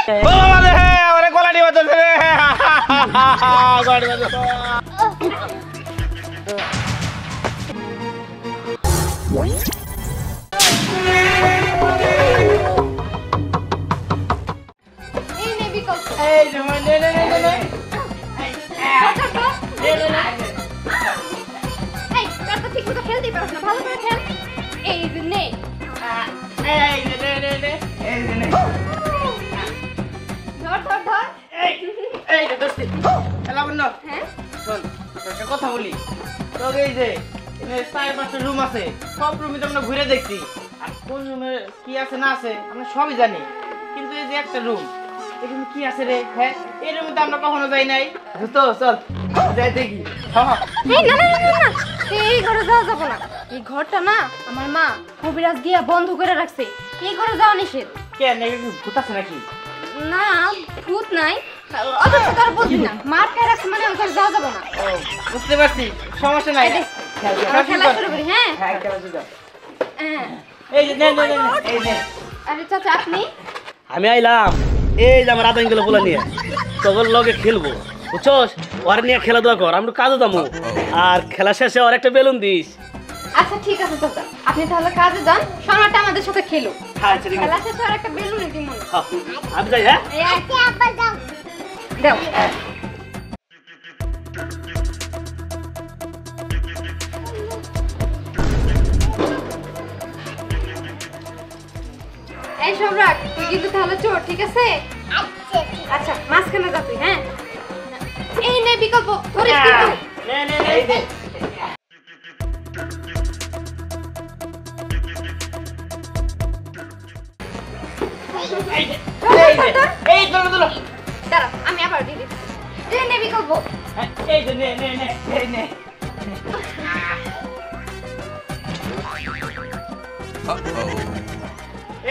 বাবা রে ওরে গলাটি বাজছে রে গলাটি বাজছে এই নে বিকল্প এই নে নে নে নে নে এই তোর তো ঠিক মতো খেলতেই পারছ না ভালো করে খেল এই যে নে এই নে নে নে এই নে ধর ধর ধর এই নে দোস্তি এলা বন্ধ হ্যাঁ শোন একটা কথা বলি তোকে এই যে এখানে 4-5টা রুম আছে সব রুমই তো আমরা ঘুরে দেখছি আর কোন রুমে কি আছে না আছে আমরা সবই জানি কিন্তু এই যে একটা রুম এখানে কি আছে রে হ্যাঁ এই রুমে তো আমরা কখনো যাই নাই তো চল যাই দেখি হ্যাঁ এই না না না না এই ঘরে যাওয়া যাবে না এই ঘরটা না আমার মা কবিরাজ গিয়া বন্ধ করে রাখছে এই ঘরে যাওয়া নিষেধ কেন কি ভূত আছে নাকি না ভূত নাই অবশ্য তার বুঝি না মার কে রাখছে মানে ওই ঘরে যাওয়া যাবে না ও বুঝতে পারছি সমস্যা নাই আমরা খেলা শুরু করি হ্যাঁ হ্যাঁ খেলা শুরু কর হ্যাঁ। এই যে নে নে নে এই নে আরে চাচা আপনি আমি আইলাম এই যে আমার আতঙ্গগুলো বলে নিয়ে তখন লগে খেলবো বুঝছস ওর নিয়ে খেলাধুলা কর আমরা কাজে যাবো আর খেলা শেষে ওর একটা বেলুন দিস আচ্ছা ঠিক আছে চাচা আপনি তাহলে কাজে যান সময়টা আমাদের সাথে খেলো আচ্ছা ঠিক খেলা আছে শেষে আর একটা বেলুন দিই মনে হ্যাঁ, আমি যাই হ্যাঁ এই আজকে আব্বা যাও দাও এই সম্রাট তুই কিন্তু তাহলে চোর ঠিক আছে আচ্ছা মাঝখানে যা তুই হ্যাঁ এই নে বিকল্প ধরিস কিন্তু নে নে নে এই নে এই চলো চলো দাঁড়া আমি আবার দিদি এই নে বিকল্প এই যে নে নে নে এই নে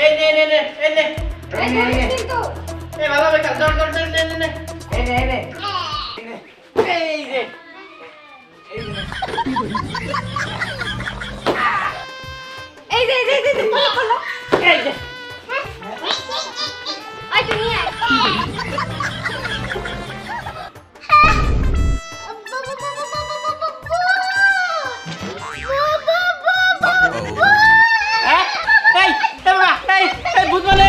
এই নে নে নে এই নে এই ধরিস কিন্তু এই ভালো বেকার দর দর নে নে নে এই নে এই নে এই যে এই যে বলো বলো এই যে আই তুই নিয়ে এই বাবা এই ভূত মানে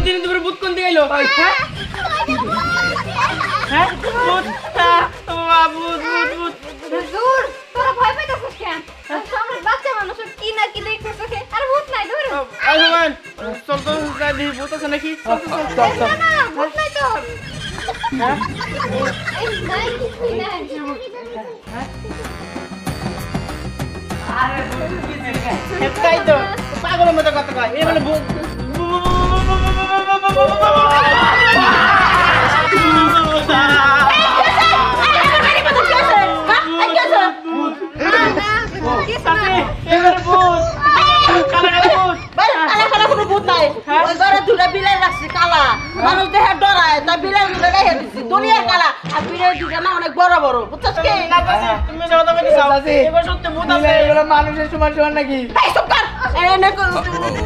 দিন দুপুরে ভূত কোন দিকে এলো হ্যাঁ হ্যাঁ ভূত ভূত ভূত ভূত দূর তোরা ভয় পাইতেছিস কেন সম্রাট বাচ্চা মানুষ কি না কি দেখতেছ কে আর ভূত নাই দূর আইমান চল তো যাই ভূত আছে নাকি চল চল চল না ভূত নাই তো হ্যাঁ এই নাই কিছুই নাই আরে ভূত কি দেখে এটাই তো পাগলের মতো কথা কয় এই বলে ভূত মানুষ দেখে ডরায় তা বিলাই রেখে দিচ্ছি দুনিয়ার কালা আর বিলাই দুটা না অনেক বড় বড় বুঝছস কি তুমি যাও তো বেটি যাও এবার সত্যি ভূত আছে এগুলো মানুষের সমান সমান নাকি এই চুপ কর এই নে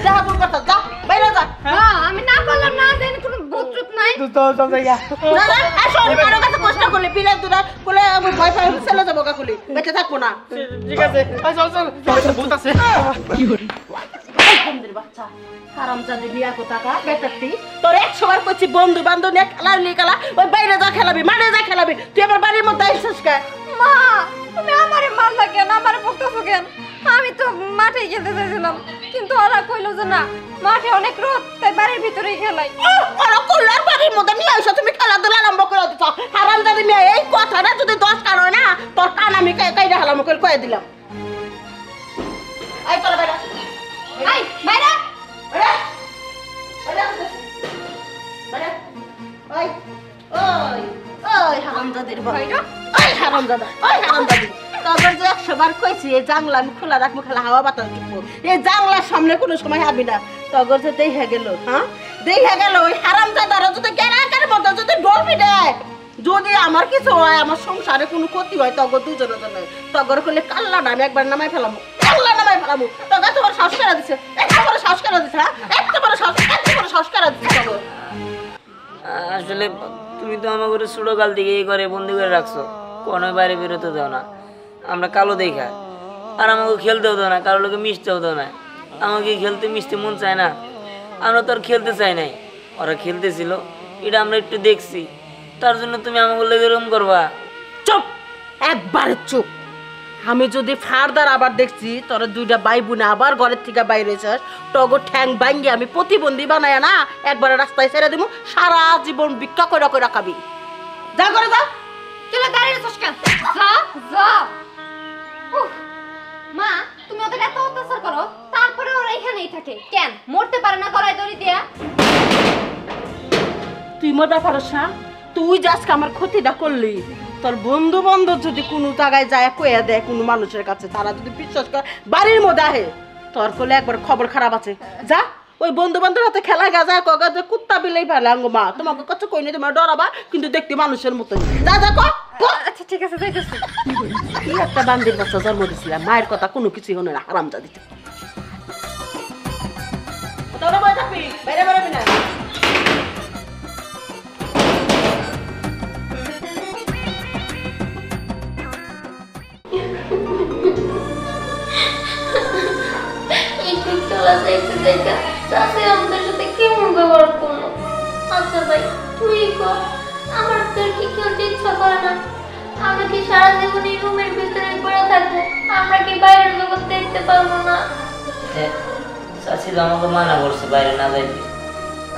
যা বল কথা যা বাইরে যা হ্যাঁ আমি না বললাম না দেন কোনো ভূত টুত নাই তো তো যাইয়া না না আসো কারো কাছে কষ্ট করলে বিলাই দুটা বলে আমি ভয় পাই চলে যাবো কাকুলি বেঁচে থাকবো না ঠিক আছে চল চল ভূত আছে কি করে বন্ধুর বাচ্চা হারামজাদি বিয়া কোথাকা বেটাতি তোর 100 বার কইছি বন্ধু বান্ধব নিয়ে খেলা নিয়ে খেলা ওই বাইরে যা খেলাবি মাঠে যা খেলাবি তুই আমার বাড়ির মধ্যে আইছিস কে মা তুমি আমারে মারলা কেন আমারে বকতেছো কেন আমি তো মাঠে খেলতে চাইছিলাম কিন্তু ওরা কইলো যে না মাঠে অনেক রোদ তাই বাড়ির ভিতরেই খেলাই ওরা কল্লার বাড়ির মধ্যে নিয়ে আইছো তুমি খেলাধুলা আরম্ভ করে দিছো হারামজাদি মেয়ে এই কথাটা যদি 10 কান হয় না তোর কান আমি কাইরা হালাম কই দিলাম আই তোর বাইরে আই বাইরে ওই হারামজাদির ভাই ওই হারামজাদা তবে যে 100 বার কইছি এই জানলা আমি খোলা রাখবো খালা হাওয়া বাতাস দিব এই জানলার সামনে কোনো সময় আবি না তগর যে দেইহা গেল হ্যাঁ দেইহা গেল ওই হারামজাদারা যদি গেরাকার মতো যদি ডলবি দেয় যদি আমার কিছু হয় আমার সংসারে কোনো ক্ষতি হয় তগর দুজনের জন্য তগর করলে কাল্লা না আমি একবার নামাই ফেলামু কাল্লা নামাই ফেলামু তগর তোমার শ্বাস করে দিছে একটা বড় শ্বাস করে দিছে হ্যাঁ একটা বড় শ্বাস করে দিছে তগর আসলে তুমি তো আমাকে ছোটকাল থেকে এই ঘরে বন্দি করে রাখছো, কোনো বাইরে বেরোতে দাও না। আমরা কালো দেখা, আর আমাকে খেলতেও দাও না, কারো লোকে মিশতেও দাও না। আমাকে খেলতে মিশতে মন চায় না, আমরা তো আর খেলতে চাই নাই। ওরা খেলতেছিল, এটা আমরা একটু দেখছি, তার জন্য তুমি আমাকে লেগে এরকম করবা? চুপ, একবারে চুপ। আমি যদি ফারদার আবার দেখছি তোরা দুইটা ভাই বোনে আবার ঘরের থেকে বাইরে হয়েছিস, টগর ঠ্যাং ভাঙ্গি আমি প্রতিবন্ধী বানায় না একবারে রাস্তায় ছেড়ে দিব, সারা জীবন ভিক্ষা করে করে খাবি। যা করে যা। চলে দাঁড়িয়ে আছিস কেন? যা যা। উফ, মা তুমি ওদের এত অত্যাচার করো, তারপরে ওরা এখানেই থাকে কেন? মরতে পারে না গলায় দড়ি দিয়া? তুই মজা পারস না? তুই যে আজকে আমার ক্ষতিটা করলি, তোর বন্ধু বান্ধব যদি কোনো জায়গায় যায় কয়ে দেয় কোনো মানুষের কাছে, তারা যদি বিশ্বাস করে বাড়ির মধ্যে আহে, তোর করলে একবার খবর খারাপ আছে। যা ওই বন্ধু বান্ধবের হাতে খেলা গা যায় কগা যে কুত্তা বিলাই ফেলে আঙ্গ মা তোমাকে কত কই নিয়ে তোমার ডরাবা, কিন্তু দেখতে মানুষের মতো। যা যা কর। আচ্ছা ঠিক আছে যাইতেছি। কি একটা বান্দির বাচ্চা জন্ম দিছিলাম, মায়ের কথা কোনো কিছুই হলো না, হারাম যা দিতে। তোরা বই থাকবি, বাইরে বেরোবি না। একটু খেলা দেখতে দেখা চাষি আমাদের সাথে কেমন ব্যবহার করলো। আচ্ছা ভাই তুই কর, আমার তো আর কি খেলতে ইচ্ছা করে না। আমরা কি সারা জীবন এই রুমের ভিতরে পড়ে থাকবো? আমরা কি বাইরের জগৎ দেখতে পারবো না? চাষি তো আমাকে মানা করছে বাইরে না যাইতে,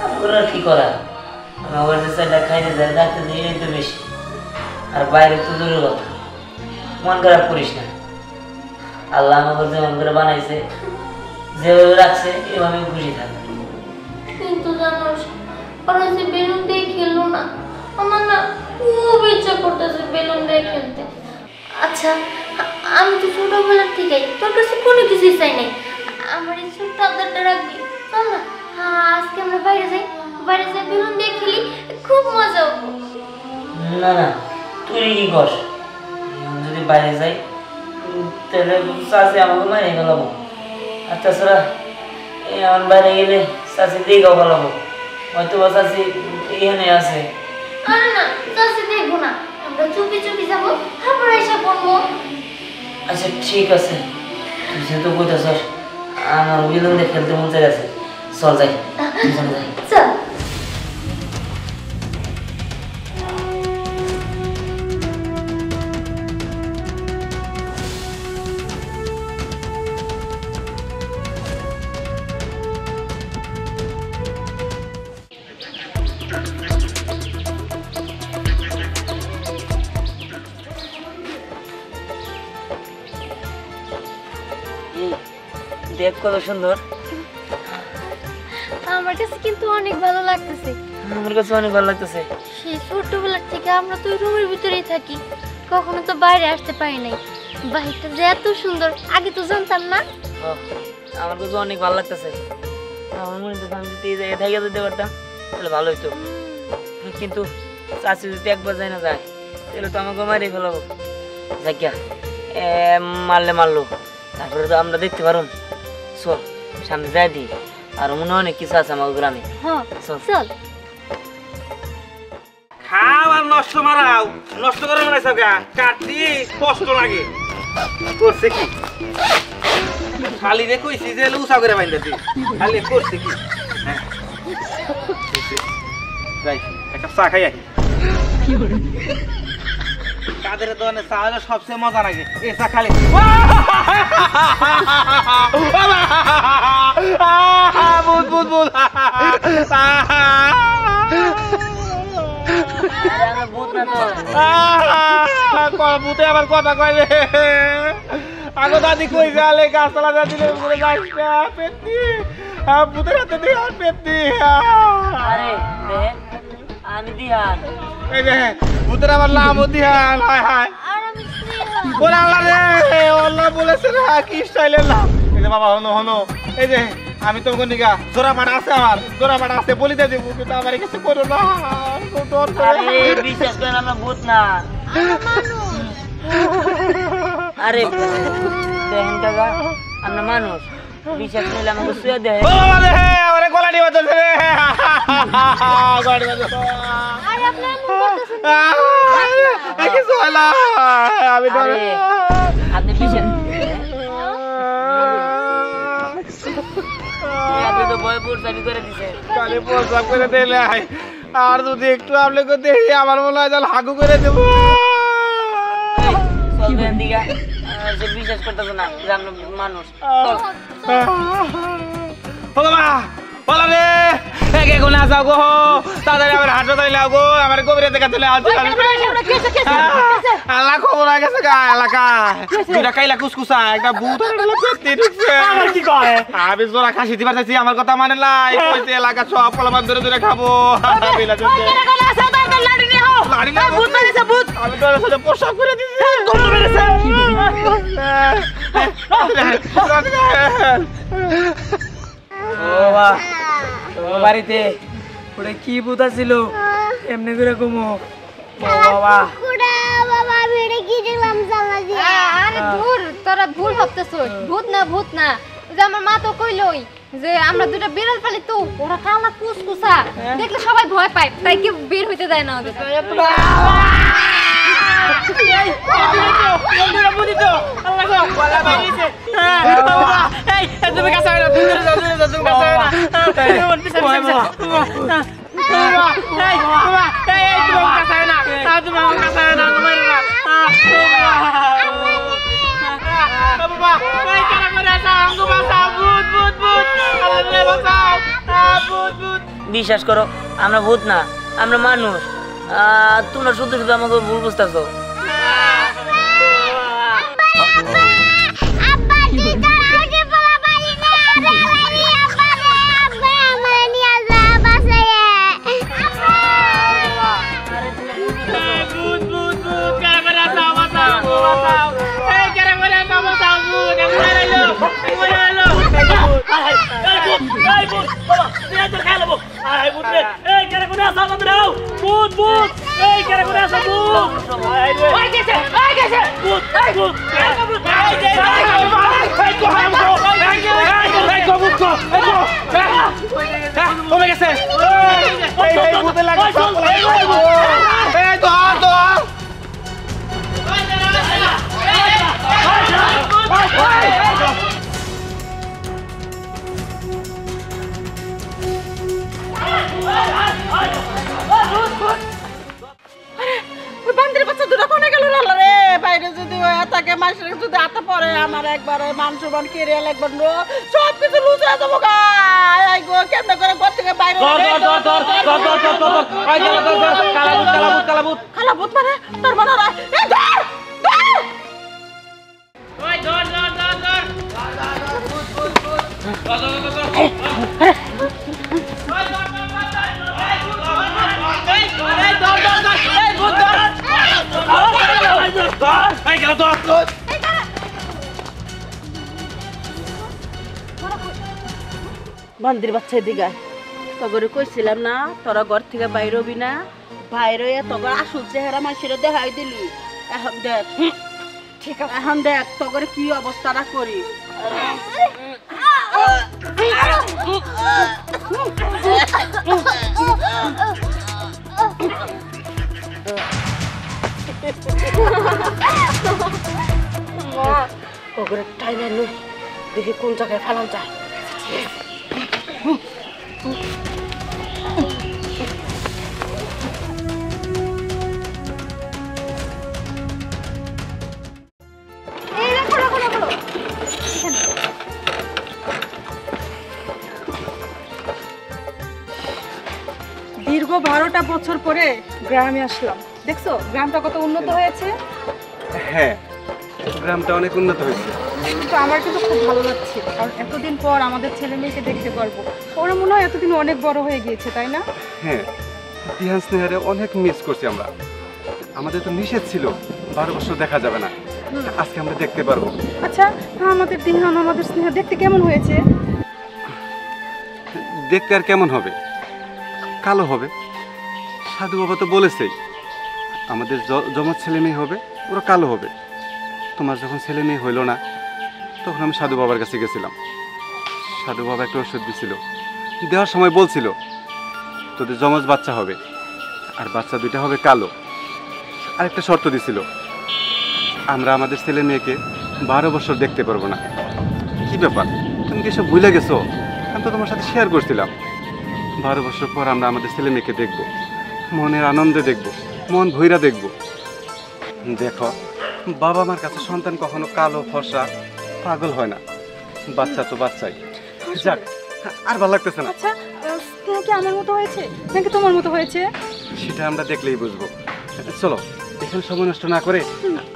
আমার আর কি করা? আমার যে চাইটা খাইতে যায় ডাক্তার দিয়ে এই তো বেশি, আর বাইরে তো দূরের কথা। মন খারাপ করিস না, আল্লাহ আমাকে যেমন করে বানাইছে, যেভাবে রাখছে এভাবে খুশি থাকবে। কিন্তু জানোস ওরা যে বেলুন দিয়ে খেললো না, আমার না খুব ইচ্ছা করতেছে বেলুন দিয়ে খেলতে। আচ্ছা আমি তো ছোটবেলার থেকেই তোর কাছে কোনো কিছুই চাই নাই, আমার এই ছোট্ট আবদারটা রাখবি। চল না আজকে আমরা বাইরে যাই, বাইরে যাই বেলুন দিয়ে খেলি, খুব মজা হবে। না না, তুই কি কর? যদি বাইরে যাই তাহলে চাষি আমাকে মারিয়ে ফেলাবো, আর তাছাড়া আমার বাইরে গেলে চাষি দিকেও ফেলাবো, হয়তো বা চাষি এখানে আছে। আরে না চাষি দেখবো না, আমরা চুপি চুপি যাবো, তারপর এসে পড়বো। আচ্ছা ঠিক আছে, তুই যেহেতু বলতেছস আমার বেলুন দিয়ে খেলতে মন চাইছে, চল যাই, দুজনে যাই। চল। দেখ কত সুন্দর, আমার কাছে কিন্তু অনেক ভালো লাগতেছে। আমার কাছে অনেক ভালো লাগতেছে। সেই ছোটবেলার থেকে আমরা তো রুমের ভিতরেই থাকি, কখনো তো বাইরে আসতে পারি নাই। বাহিরটা যে এত সুন্দর আগে তো জানতাম না। আমার কাছে অনেক ভালো লাগতেছে। আমার মনে হচ্ছে আমি যদি এই জায়গায় থেকে যেতে পারতাম তাহলে ভালো হতো, কিন্তু চাষি যদি একবার যায় না যায় তাহলে তো আমাকে মারিয়ে ফেলাবো। যাকিয়া মারলে মারলো, তারপরে তো আমরা দেখতে পারুন। চল সামনে যাই দিই, আর মনে হয় অনেক কিছু আছে আমার গ্রামে। হ্যাঁ চল চল। খাও আর নষ্ট মারাও, নষ্ট করে মারাইছ গা, কাটতি কষ্ট লাগে। করছে কি খালি রে কইছি যে উঁচা করে বাইন্দা দি, খালি করছে কি? হ্যাঁ যাই একটা চা খাই আহি। কাদের দোকানে চা হলে সবচেয়ে মজা লাগে, এ চা খালি বুঝ বুঝ বুঝ। ভূতে আবার কথা কয় রে, আগো দাদি কই যালে গাছতলা দিলে বলে যাইস না পেতনি, ভূতের হাতে দিয়ে আর পেতনি। আরে দেখ আমি দিহান, এই যে ভূতের আবার নাম দিহান। হায় হায় আর আমি স্নেহা। বলে আল্লাহ রে, আল্লাহ বলেছে রে কি স্টাইলের নাম। এই যে বাবা হনো হনো, এই যে আমি তো নিগা জোড়া মাটা আছে, আমার জোড়া মাটা আছে বলি দিয়ে দেবো, কিন্তু আমার কিছু করো না। আরে বিশ্বাস করেন আমরা ভূত না। আরে দেখেন কাকা আমরা মানুষ, বিশ্বাস করলে আমাকে শুয়ে দেয়। ও বাবা রে, আমারে গলাটি বাজছে রে। গলাটি বাজছে। আরে আপনি এমন করতেছেন কিছু হয় না, আমি ডরে। আরে, আপনি বিশ্বাস আপনি তো ভয় পড়ছানি করে দিছেন। কালে প্রস্রাব করে দিলে আর যদি একটু আপনাকে দেখি আমার মনে হয় তাহলে হাগু করে দেবো। চল দেন দিঘা, সে বিশ্বাস করতেছে না যে আমরা মানুষ। চল। ও বাবা, বলো রে, একে কোনে আসাও গো, তাড়াতাড়ি আমার হাসপাতালে নাও গো, আমার গভীরে দেখা চলে আসছে। আল্লাহ খবর হয়ে গেছে গা এলাকায়, দুটা কাইলা কুসকুসা, একটা ভূত আর একটা পেটনি ঢুকছে। কি কয়? আমি জোড়া খাসি দিবার চাইছি, আমার কথা মানে নাই, কইছে এলাকা সব কলামান ধরে ধরে খাবো। বিলা চলছে। লাড়ি না, ভূত মেরেছে, ভূত। আমি তো সাথে প্রসাব করে দিছি। ভূত মেরেছে। ও বাবা, তোমার বাড়িতে ওটা কি ভূত ছিল এমনি করে ঘুমো? ও বাবা, বাবা আমি এটা কি দেখলাম জানলা দিয়ে আরে দূর, তোরা ভুল ভাবতেছস। ভূত না, ভূত না। ওই যে আমার মা তো কইলই যে আমরা দুটো বিড়াল পালি, তো ওরা কালা কুসকুসা, দেখলে সবাই ভয় পায়, তাই কি বের হইতে দেয় না ওদের। তুমি কাছে আয় না, তুমি দূরে যাও, দূরে যাও, তুমি কাছে আয় না। পিছে, পিছে, পিছে। এই, বাবা, এই, তুমি আমার কাছে আয় না। তুমি আমার কাছে আয় না, তুমি মারো না। বাবা, এই কারা করে আসাও, আমাকে বাঁচাও, ভূত, ভূত, ভূত। আল্লাহ বাঁচাও, ভূত, ভূত। বিশ্বাস করো আমরা ভূত না, আমরা মানুষ। তোমরা শুধু শুধু আমাকে ভুল বুঝতেছো। আব্বা দিদা আগে বলা বাড়ি না বাড়ি আব্বা আব্বা আমার নিয়ে যা বাসায় ভূত, ভূত, ভূত, কারা করে আসাও, বাঁচাও, বাঁচাও। এই কারা করে আসাও, বাঁচাও, ভূত, আমি মরে গেলো, আমি মরে গেলো। কমে গেছে। এই ভূতে লাগে সব। এই ধর ধর। ওই বান্দির বাচ্চা দুটো কোনে গেল রে আল্লাহ রে? বাইরে যদি ওই তাকে মাসের যদি আতে পড়ে আমার একবারে মান সম্মান কেরিয়াল একবার সব কিছু লুজ হয়ে যাবো গা। এই গো কেমনে করে ঘর থেকে বাইরে কালাভূত মানে তোর মনে হয় এই ধর ধর। ওই ধর, ধর, ধর, ধর। বান্দির বাচ্চা এদিকে তগরে কইছিলাম না তোরা ঘর থেকে বাইরে হবি না, বাইরে তগর আসল চেহারা মানুষের দেখাই দিলি। এখন দেখ, ঠিক আছে, এখন দেখ তগরে কি অবস্থাটা করি। তগরে টাইলে নই, দেখি কোন জায়গায় ফেলান যায়। এই রাখো, রাখো, রাখো। দীর্ঘ 12টা বছর পরে গ্রামে আসলাম। দেখছো গ্রামটা কত উন্নত হয়েছে। হ্যাঁ, গ্রামটা অনেক উন্নত হয়েছে। কিন্তু আমার কিন্তু খুব ভালো লাগছে, কারণ এতদিন পর আমাদের ছেলে মেয়েকে দেখতে পারবো। ওরা মনে হয় এতদিন অনেক বড় হয়ে গিয়েছে, তাই না? হ্যাঁ, দিহান স্নেহারে অনেক মিস করছি আমরা। আমাদের তো নিষেধ ছিল 12 বছর দেখা যাবে না, আজকে আমরা দেখতে পারবো। আচ্ছা, আমাদের দিহান আমাদের স্নেহা দেখতে কেমন হয়েছে? দেখতে আর কেমন হবে, কালো হবে। সাধু বাবা তো বলেছেই আমাদের জমজ ছেলে মেয়ে হবে, ওরা কালো হবে। তোমার যখন ছেলে মেয়ে হইল না, তখন আমি সাধু বাবার কাছে গেছিলাম। সাধু বাবা একটা ওষুধ দিছিল, দেওয়ার সময় বলছিল তোদের যমজ বাচ্চা হবে, আর বাচ্চা দুইটা হবে কালো। আরেকটা শর্ত দিছিল, আমরা আমাদের ছেলে মেয়েকে 12 বছর দেখতে পারবো না। কি ব্যাপার, তুমি কি সব ভুলে গেছো? আমি তো তোমার সাথে শেয়ার করছিলাম 12 বছর পর আমরা আমাদের ছেলে মেয়েকে দেখবো, মনের আনন্দে দেখবো, মন ভৈরা দেখবো। দেখো, বাবা মার কাছে সন্তান কখনো কালো ফর্সা পাগল হয় না, বাচ্চা তো বাচ্চাই। যাক, আর ভালো লাগতেছে না। আচ্ছা স্নেহা কি আমার মতো হয়েছে নাকি তোমার মতো হয়েছে? সেটা আমরা দেখলেই বুঝবো। চলো, এখানে সময় নষ্ট না করে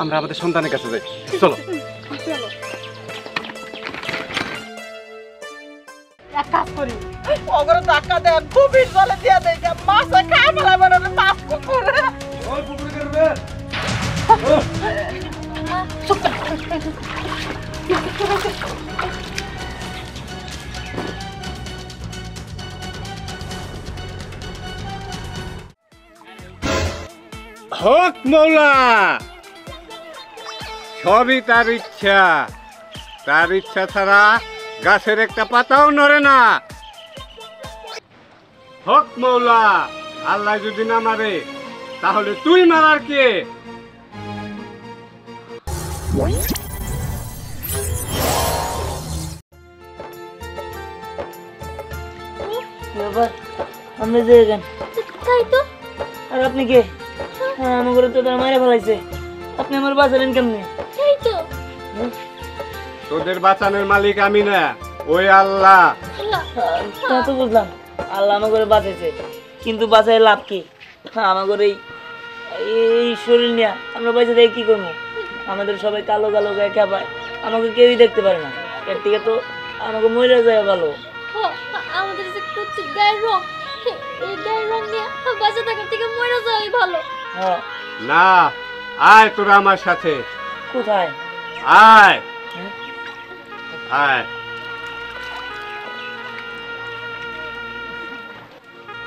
আমরা আমাদের সন্তানের কাছে যাই। চলো। চলো। এক কাজ করি, ওগুলো ধাক্কা দেন, গভীর জলে দিয়ে দেয়, মাছে খায় ফেলা বেরোবে, মাছ পুকুরে। হক মৌলা, সবই তার ইচ্ছা, তার ইচ্ছা ছাড়া গাছের একটা পাতাও নড়ে না। হক মৌলা, আল্লাহ যদি না মারে তাহলে তুই মারার কে? ব্যাপার, আপনি যে এখানে, তাই তো। আর আপনি কে? আমার ঘরে তো তারা মারা ফেলাইছে, আপনি আমার বাঁচালেন কেমনে? এই তো। তোদের বাঁচানোর মালিক আমি না, ওই আল্লাহ। তা তো বুঝলাম, আল্লাহ আমার ঘরে বাঁচাইছে, কিন্তু বাঁচায় লাভ কি? আমার ঘরে এই শরীর নিয়ে আমরা পয়সা দিয়ে কি করবো? আমাদের সবাই কালো কালো গায়ে খেপায়, আমাকে কেউই দেখতে পারে না। এর থেকে তো আমাকে মরে যায় ভালো। আমাদের যে কুচি গায়ের রং, এই গায়ের রং নিয়ে বাঁচা থাকার থেকে মরে যাওয়াই ভালো। হ্যাঁ, না, আয় তোরা আমার সাথে, কোথায়? আয় আয়।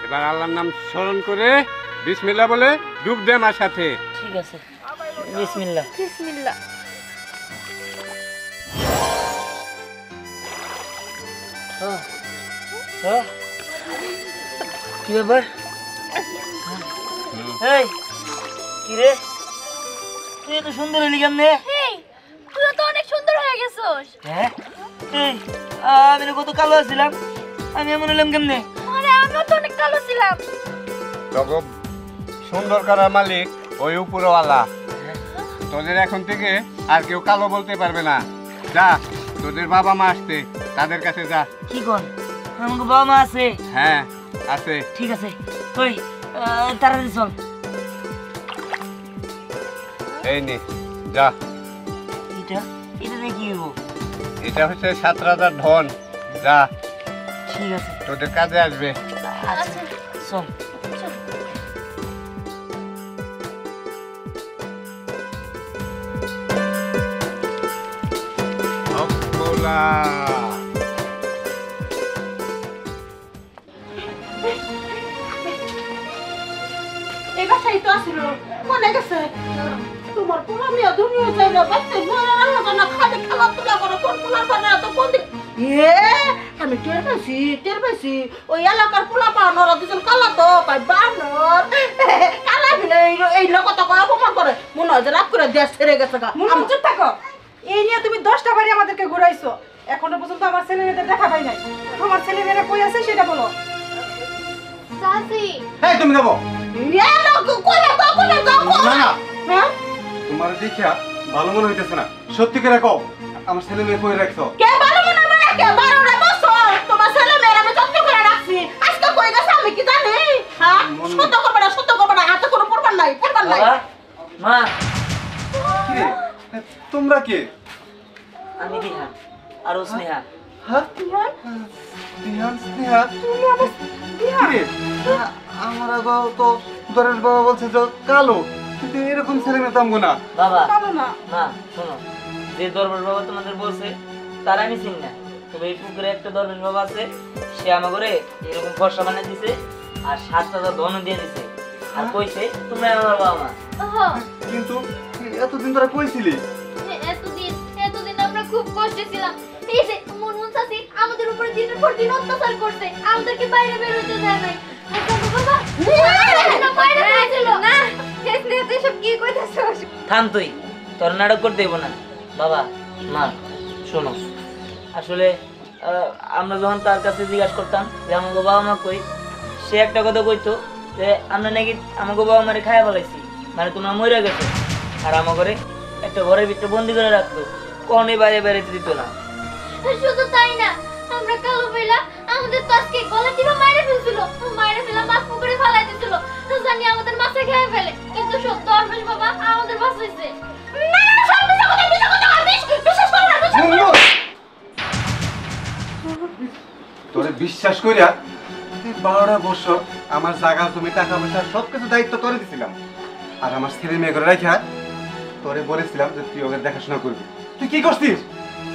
এবার আল্লাহর নাম স্মরণ করে বিসমিল্লাহ বলে ডুব দে আমার সাথে। ঠিক আছে, বিসমিল্লাহ। বিসমিল্লাহ। কি ব্যাপার? এই কি রে, তুই এত সুন্দর হলি কেমনে? এই তুই তো অনেক সুন্দর হয়ে গেছিস। হ্যাঁ, এই আমি না কত কালো ছিলাম, আমি এমন হলাম কেমনে? আরে আমিও তো অনেক কালো ছিলাম। তবে সুন্দর করার মালিক ওই উপরওয়ালা। তোদের এখন থেকে আর কেউ কালো বলতে পারবে না। যা, তোদের বাবা মা আসতে, তাদের কাছে যা। কি কর, আমাকে বাবা মা আছে? হ্যাঁ আছে। ঠিক আছে, ওই তাড়াতাড়ি চল। এই নে, যা। এটা এটা দিয়ে কি হইব? এটা হচ্ছে 7 রাজার ধন। যা, ঠিক আছে, তোদের কাজে আসবে। আচ্ছা চল। এই বাসায় তো আসিল, মনে গেছে তোমার পোলা মেয়ে দুনিয়া যায় না, বাচ্চা মনে রাখা না, খালি খেলাধুলা করো, কোন পোলার বানা তো কোন দিক। আমি টের পাইছি ওই এলাকার পোলা পাওয়ানোরা দুজন কালা তো কয় বানর কালা ভিলে এই লোকত কয় অপমান করে, মনে হয় যে রাগ করে দেশ ছেড়ে গেছে। মুন্না চুপ থাকো। এই নিয়ে তুমি 10টা বাড়ি আমাদেরকে ঘুরাইছো, এখনো পর্যন্ত আমার ছেলে মেয়েদের দেখা পাই নাই। তোমার ছেলে মেয়েরা কই আছে সেটা বলো। চাচি, এই তুমি যাবো না না, তোমার দেখিয়া ভালো মনে হইতেছে না। সত্যি করে কও, আমার ছেলে মেয়ে কই রাখছো? কে ভালো মনে হয় কে 12টা বছর তোমার ছেলে মেয়ের আমি যত্ন করে রাখছি, আজকে কই গেছে আমি কি জানি? হ্যাঁ, সত্য করবে না, হাতে কোনো পড়বার নাই। বাবা, মা, কি রে, তোমরা কে? আমি দিহা আর ও স্নেহা। হ্যাঁ, দিহান, স্নেহা, তুমি আবার কি রে? আমার বাবা তো দরের বাবা বলছে যে কালো, কিন্তু এরকম ছেলে মেয়ে তো আমগো না। বাবা, কালো না। মা শোনো, যে দরবার বাবা তোমাদের বলছে তার আমি চিনি না, তবে এই পুকুরে একটা দরবার বাবা আছে, সে আমার ঘরে এরকম ফর্সা বানিয়ে দিছে আর 7,000 ধন দিয়ে দিছে, আর কইছে তোমরা আমার বাবা মা। কিন্তু এতদিন ধরে কইছিলি? এতদিন আমরা খুব কষ্টে ছিলাম। এই যে মুনমুন চাচি আমাদের উপরে দিনের পর দিন অত্যাচার করছে, আমাদেরকে বাইরে বের হতে দেয় নাই। আর জানো বাবা, বাইরে বেরিয়েছিল না তুই এসব কি কইতাছস? থাম তুই, তোর নাটক করতে দেবো না। বাবা মা শোনো, আসলে আমরা যখন তার কাছে জিজ্ঞাসা করতাম যে আমাকে বাবা মা কই, সে একটা কথা কইতো যে আমরা নাকি আমাকে বাবা মারে খাইয়া ফেলাইছি, মানে তোমরা মরে গেছো। আর আমার ঘরে একটা ঘরের ভিতরে বন্দি করে রাখতো, কখনোই বাইরে বেরোতে দিত না। শুধু তাই না, আমরা কালো বেলা আমাদের তো আজকে গলা টিপে মাইরে ফেলছিল, মাইরে ফেলা মাছ পুকুরে ফেলাই দিছিল, জানি আমাদের মাছে খেয়ে ফেলে। কিন্তু সত্য দরবেশ বাবা আমাদের বাঁচাইছে। না না না, সব মিথ্যা কথা, মিথ্যা কথা, বিশ্বাস করো না, বিশ্বাস করো না। তোরে বিশ্বাস করিয়া 12টা বছর আমার জায়গা জমি টাকা পয়সা সবকিছু দায়িত্ব তোরে দিছিলাম। আর আমার ছেলে মেয়ে করে রাখা তোরে বলেছিলাম যে তুই ওদের দেখাশোনা করবি। তুই কি করছিস?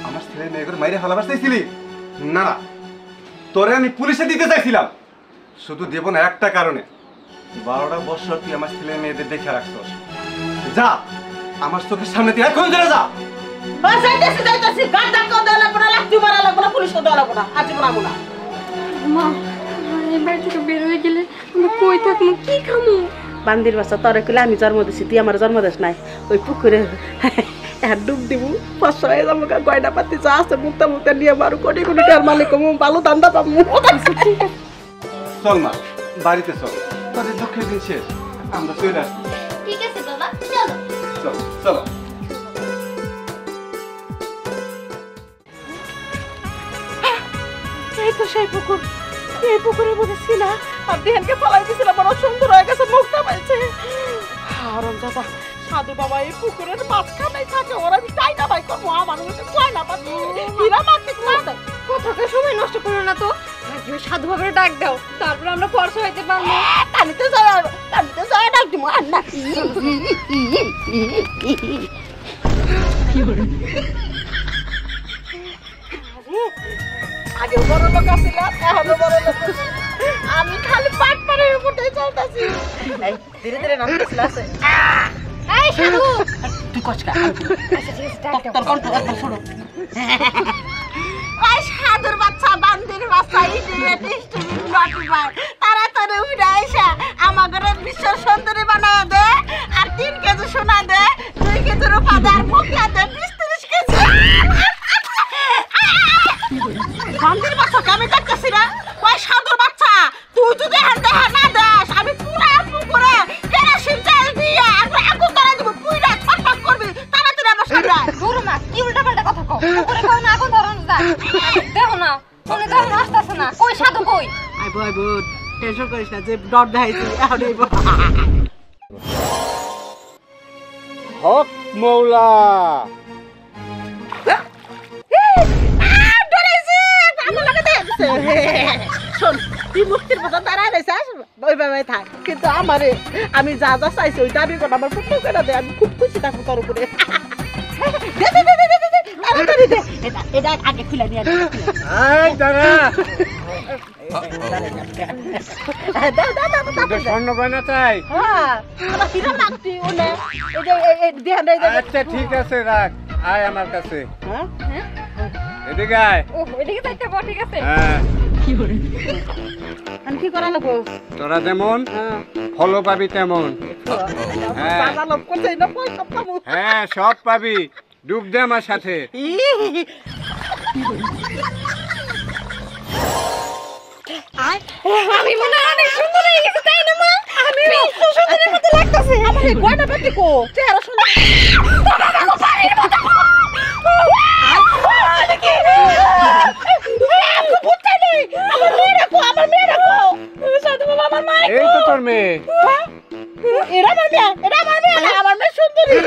আমার ছেলে মেয়ে করে মাইরে ফেলাবার চাইছিলি? না না, তোরে আমি পুলিশে দিতে চাইছিলাম, শুধু দেব না একটা কারণে। 12টা বছর তুই আমার ছেলে মেয়েদের দেখে রাখছস। যা আমার চোখের সামনে তুই এখন চলে যা। বাস যাইতেছি যাইতেছি, গাড় ধাক্কা দেওয়া লাগবে না, লাঠি মারা লাগবে না, পুলিশকে দেওয়া লাগবে না, আজ বলাবো না। মা এই বাড়ি থেকে বের হয়ে গেলে আমি কই থাকবো, কি খামু? বান্দির বাচ্চা তোরে কইলে আমি জন্ম দিছি, তুই আমার জন্ম দিস নাই। ওই পুকুরে ডুব দিব, ফসা হয়ে যাবো, গয়না পাতি যা আছে মুক্তা মুক্তা নিয়ে মারু, কোটি কোটি টাকার মালিক হবো, ভালো ধান্দা পাবো। চল মা বাড়িতে চল, তোদের দুঃখের দিন শেষ, আমরা চলে আসবো। ঠিক আছে বাবা, চলো। চলো চলো। এই তো সেই পুকুর, এই পুকুরের মধ্যে ছিল আর দেহানকে ফলাই দিয়েছিলাম, বড় সুন্দর হয়ে গেছে, মুক্তা পাইছে। আরম দাদা সাধু বাবা এই পুকুরের মাঝখানে থাকে, ওরা আমি চাই না ভাই করবো, আমার মধ্যে কয় না পাচ্ছি হীরা মারতে মারতে। কোথাকে সময় নষ্ট করো না তো, আগে ওই সাধু বাবার ডাক দাও, তারপর আমরা পরশু হইতে পারবো। টানিতে যায় ডাক দিব আর না। আগে বড় লোক আসছিলাম, এখনো বড় লোক, আমি খালি পাট পারে উপরে চলতেছি। এই ধীরে ধীরে নামতেছিল আছে। এই সাধু, তুই কষ্ট আচ্ছা ঠিক আছে, ডাক দাও। তোর কণ্ঠ একবার শোনো। ওই সাধুর বাচ্চা, বান্দির বাচ্চা, তাড়াতাড়ি উঠে আইসা আমার ঘরে বিশ্ব সুন্দরী বানায় দে, আর 3 কেজি সোনা দে, 2 কেজি রূপা দে, আর মুখলা দে 20-30 কেজি। বান্দির বাচ্চা আমি দেখতেছি না, ওই সাধুর বাচ্চা তুই যদি হাতে না দেস, আমি পুরা পুকুরে কেরোসিন তেল দিয়ে আগুন ধরে দিব, পুইরা ছটফট করবি, তাড়াতাড়ি আমার সামনে আয়। গরু মা কি উল্টা পাল্টা কথা কও, করে কও না আগুন ধরন যা। দেখো না মনে দেখো আসতেছে না, কই সাধু কই? আইবো আইবো, টেনশন করিস না, যে ডর দেখাইছি এখন আইবো। হক মৌলা। শোন, তুই মুক্তির মতো দাঁড়ায় রয়েছিস, ওইভাবে থাক, কিন্তু আমারে আমি যা যা চাইছি ওই দাবি করে আমার পুত্র করে দে, আমি খুব খুশি থাকবো তোর উপরে। দে দে দে দে দে দে, তাড়াতাড়ি দে, এটা আগে খুলে নিয়ে আয়। স্বর্ণ গয়না চাই? হ্যাঁ, আমার হিরো লাগতি ওনে, এই যে এই দেন এই যে। আচ্ছা ঠিক আছে, রাখ, আয় আমার কাছে, হ্যাঁ এদিকে আয়। ও এদিকে যাইতে বল, ঠিক আছে। হ্যাঁ, আমি কি করা লাগবো? তোরা যেমন হ্যাঁ, ফলো পাবি তেমন। হ্যাঁ। বাবা লোক করছে না, পয়সা পাবো। হ্যাঁ সব পাবি, ডুব দে আমার সাথে। আমি মনে হয় অনেক সুন্দর হয়ে গেছে, তাই না মা? আমি তো সুন্দরের মতো লাগতেছে। আমার এই গয়না পেটি কো, চেহারা সুন্দর। এই তো তোর মেয়ে। এরা আমার মেয়ে, এটা আমার মেয়ে না, আমার মেয়ে সুন্দরী।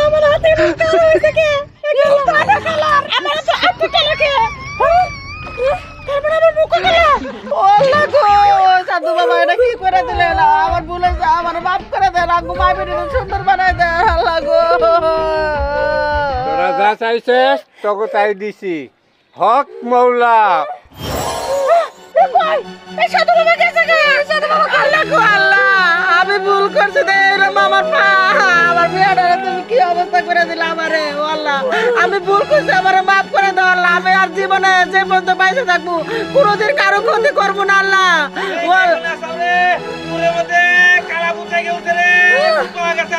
আমার হাতে ঢুকতে হয়েছে কে? কালো কালার, আমার তো আটটা কালার কে? তারপর আমার মুখ কালার। ও আল্লাহ গো, সাধু বাবা এটা কি করে দিলে না? আমার ভুল হয়েছে, আমার মাফ করে দেন, আগু মা বেরিয়ে সুন্দর বানায় দেন, আল্লাহ গো। তোরা যা চাইছিস তোকে তাই দিছি। হক মৌলা। সাধু বাবা গেছে গে, সাধু বাবা, আল্লাহ গো আল্লাহ, আমি ভুল করছি রে, এরকম আমার পা, আমার মেয়েটারে তুমি কি অবস্থা করে দিলে আমারে, ও আল্লাহ, আমি ভুল করছি, আমারে মাফ করে দাও। জীবনে যে পর্যন্ত বাইরে থাকবো কোনোদিন কারো ক্ষতি করবো না আল্লাহ কালা বুঝে গেছে রে গেছে